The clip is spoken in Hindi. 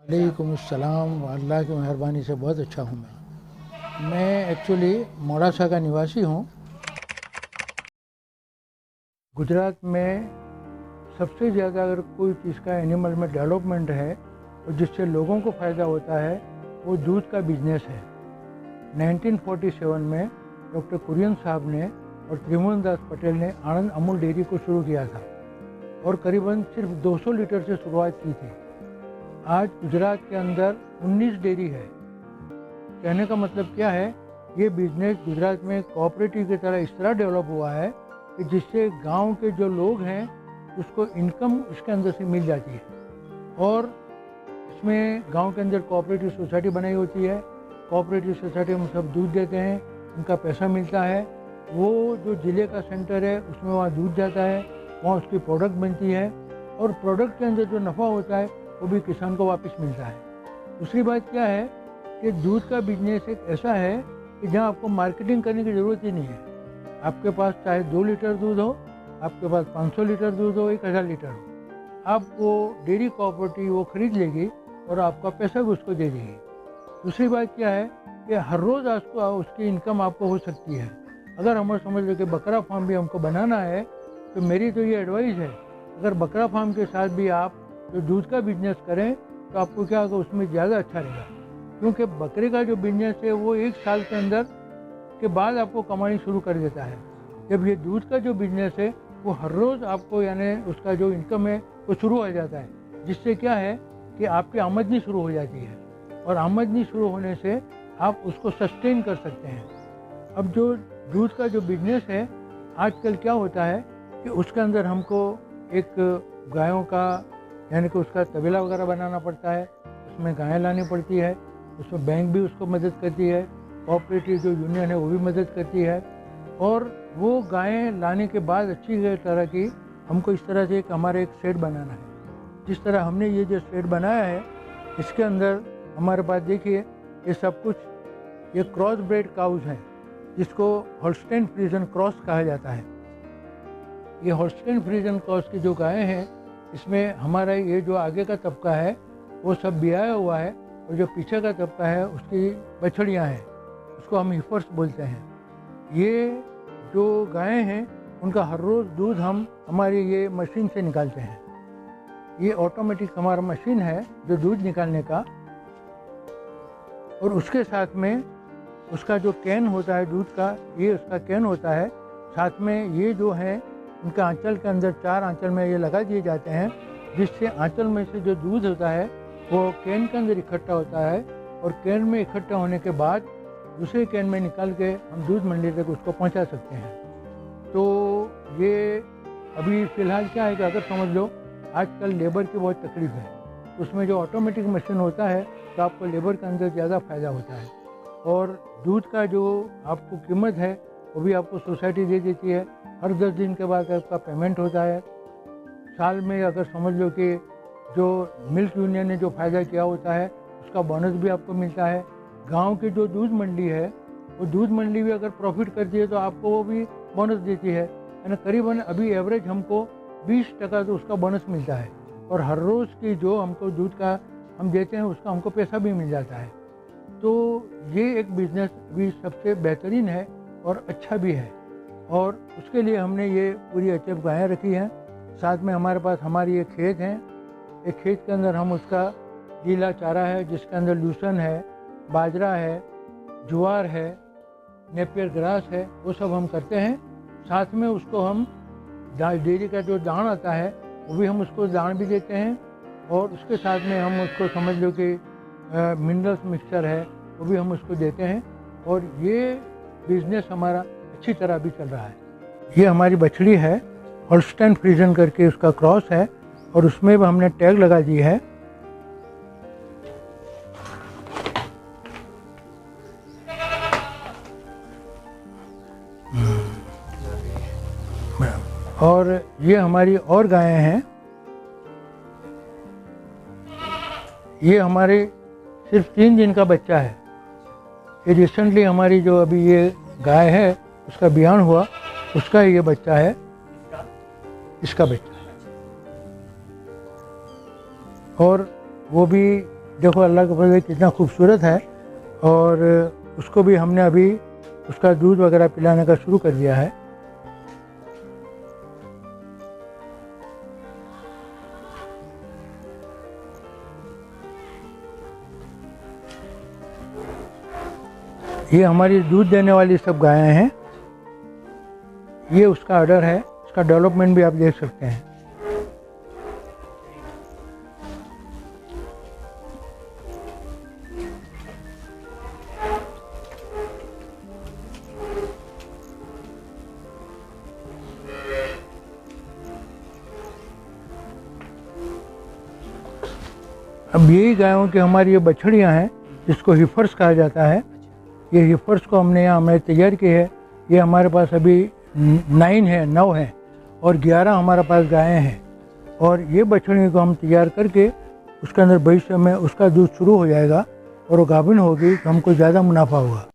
वालेकुमुस्सलाम। अल्लाह की मेहरबानी से बहुत अच्छा हूँ। मैं एक्चुअली मोड़ासा का निवासी हूँ। गुजरात में सबसे ज़्यादा अगर कोई चीज़ का एनिमल में डेवलपमेंट है और जिससे लोगों को फ़ायदा होता है वो दूध का बिजनेस है। 1947 में डॉक्टर कुरियन साहब ने और त्रिभुवन दास पटेल ने आनंद अमूल डेयरी को शुरू किया था और करीबन सिर्फ 200 लीटर से शुरुआत की थी। आज गुजरात के अंदर 19 डेयरी है। कहने का मतलब क्या है, ये बिजनेस गुजरात में कोऑपरेटिव की तरह इस तरह डेवलप हुआ है कि जिससे गांव के जो लोग हैं उसको इनकम इसके अंदर से मिल जाती है। और इसमें गांव के अंदर कोऑपरेटिव सोसाइटी बनाई होती है। कोऑपरेटिव सोसाइटी में सब दूध देते हैं, उनका पैसा मिलता है। वो जो ज़िले का सेंटर है उसमें वहाँ दूध जाता है, वहाँ उसकी प्रोडक्ट बनती है और प्रोडक्ट के अंदर जो नफ़ा होता है वो भी किसान को वापस मिलता है। दूसरी बात क्या है कि दूध का बिजनेस एक ऐसा है कि जहाँ आपको मार्केटिंग करने की ज़रूरत ही नहीं है। आपके पास चाहे 2 लीटर दूध हो, आपके पास 500 लीटर दूध हो, 1000 लीटर हो, आप वो डेयरी कोऑपरेटिव वो खरीद लेगी और आपका पैसा भी उसको दे देगी। दूसरी बात क्या है कि हर रोज़ आपको उसकी इनकम आपको हो सकती है। अगर हम समझ लो कि बकरा फार्म भी हमको बनाना है तो मेरी तो ये एडवाइस है, अगर बकरा फार्म के साथ भी आप जो दूध का बिजनेस करें तो आपको क्या होगा, उसमें ज़्यादा अच्छा रहेगा। क्योंकि बकरे का जो बिजनेस है वो 1 साल के अंदर के बाद आपको कमानी शुरू कर देता है। जब ये दूध का जो बिजनेस है वो हर रोज़ आपको यानी उसका जो इनकम है वो शुरू हो जाता है, जिससे क्या है कि आपकी आमदनी शुरू हो जाती है और आमदनी शुरू होने से आप उसको सस्टेन कर सकते हैं। अब जो दूध का जो बिजनेस है आजकल क्या होता है कि उसके अंदर हमको एक गायों का यानी कि उसका तबेला वगैरह बनाना पड़ता है, उसमें गायें लानी पड़ती है, उसमें बैंक भी उसको मदद करती है, कोऑपरेटिव जो यूनियन है वो भी मदद करती है। और वो गायें लाने के बाद अच्छी तरह की हमको इस तरह से हमारा एक शेड बनाना है। जिस तरह हमने ये जो शेड बनाया है इसके अंदर हमारे पास देखिए ये सब कुछ ये क्रॉस ब्रेड काउज हैं, जिसको होल्स्टेन फ्रीजन क्रॉस कहा जाता है। ये होल्स्टेन फ्रीजन क्रॉस की जो गायें हैं इसमें हमारा ये जो आगे का तबका है वो सब बियाया हुआ है और जो पीछे का तबका है उसकी बछड़ियाँ हैं, उसको हम हिफर्स बोलते हैं। ये जो गायें हैं उनका हर रोज़ दूध हम हमारी ये मशीन से निकालते हैं। ये ऑटोमेटिक हमारा मशीन है जो दूध निकालने का, और उसके साथ में उसका जो कैन होता है दूध का, ये उसका कैन होता है। साथ में ये जो है उनके आंचल के अंदर 4 आंचल में ये लगा दिए जाते हैं, जिससे आंचल में से जो दूध होता है वो कैन के अंदर इकट्ठा होता है और कैन में इकट्ठा होने के बाद दूसरे कैन में निकाल के हम दूध मंडी तक उसको पहुंचा सकते हैं। तो ये अभी फ़िलहाल क्या है कि अगर समझ लो आजकल लेबर की बहुत तकलीफ है, उसमें जो ऑटोमेटिक मशीन होता है तो आपको लेबर के अंदर ज़्यादा फ़ायदा होता है और दूध का जो आपको कीमत है वो भी आपको सोसाइटी दे देती है। हर 10 दिन के बाद आपका पेमेंट होता है। साल में अगर समझ लो कि जो मिल्क यूनियन ने जो फ़ायदा किया होता है उसका बोनस भी आपको मिलता है। गांव की जो दूध मंडी है वो दूध मंडी भी अगर प्रॉफिट करती है तो आपको वो भी बोनस देती है, यानी करीबन अभी एवरेज हमको 20% तो उसका बोनस मिलता है और हर रोज़ की जो हमको दूध का हम देते हैं उसका हमको पैसा भी मिल जाता है। तो ये एक बिज़नेस भी सबसे बेहतरीन है और अच्छा भी है और उसके लिए हमने ये पूरी एचएफ गायें रखी हैं। साथ में हमारे पास हमारी एक खेत है, एक खेत के अंदर हम उसका गीला चारा है जिसके अंदर लूसन है, बाजरा है, ज्वार है, नेपियर ग्रास है, वो सब हम करते हैं। साथ में उसको हम डेयरी का जो दान आता है वो भी हम उसको दान भी देते हैं और उसके साथ में हम उसको समझ लो कि मिनरल्स मिक्सचर है वो भी हम उसको देते हैं और ये बिज़नेस हमारा अच्छी तरह भी चल रहा है। ये हमारी बछड़ी है, होल्स्टेन फ्रीजन करके उसका क्रॉस है और उसमें भी हमने टैग लगा दी है। और ये हमारी और गायें हैं। ये हमारे सिर्फ 3 दिन का बच्चा है। ये रिसेंटली हमारी जो अभी ये गाय है उसका बियान हुआ, उसका ये बच्चा है, इसका बच्चा है। और वो भी देखो अल्लाह का फजल कितना खूबसूरत है। और उसको भी हमने अभी उसका दूध वगैरह पिलाने का शुरू कर दिया है। ये हमारी दूध देने वाली सब गायें हैं। ये उसका ऑर्डर है, उसका डेवलपमेंट भी आप देख सकते हैं। अब यही गायों की हमारी ये बछड़ियाँ हैं जिसको हिफर्स कहा जाता है। ये हिफर्स को हमने यहाँ हमने तैयार की है। ये हमारे पास अभी 9 है और 11 हमारे पास गायें हैं। और ये बछड़ियों को हम तैयार करके उसके अंदर भविष्य में उसका दूध शुरू हो जाएगा और वो गाभिन होगी तो हमको ज़्यादा मुनाफा होगा।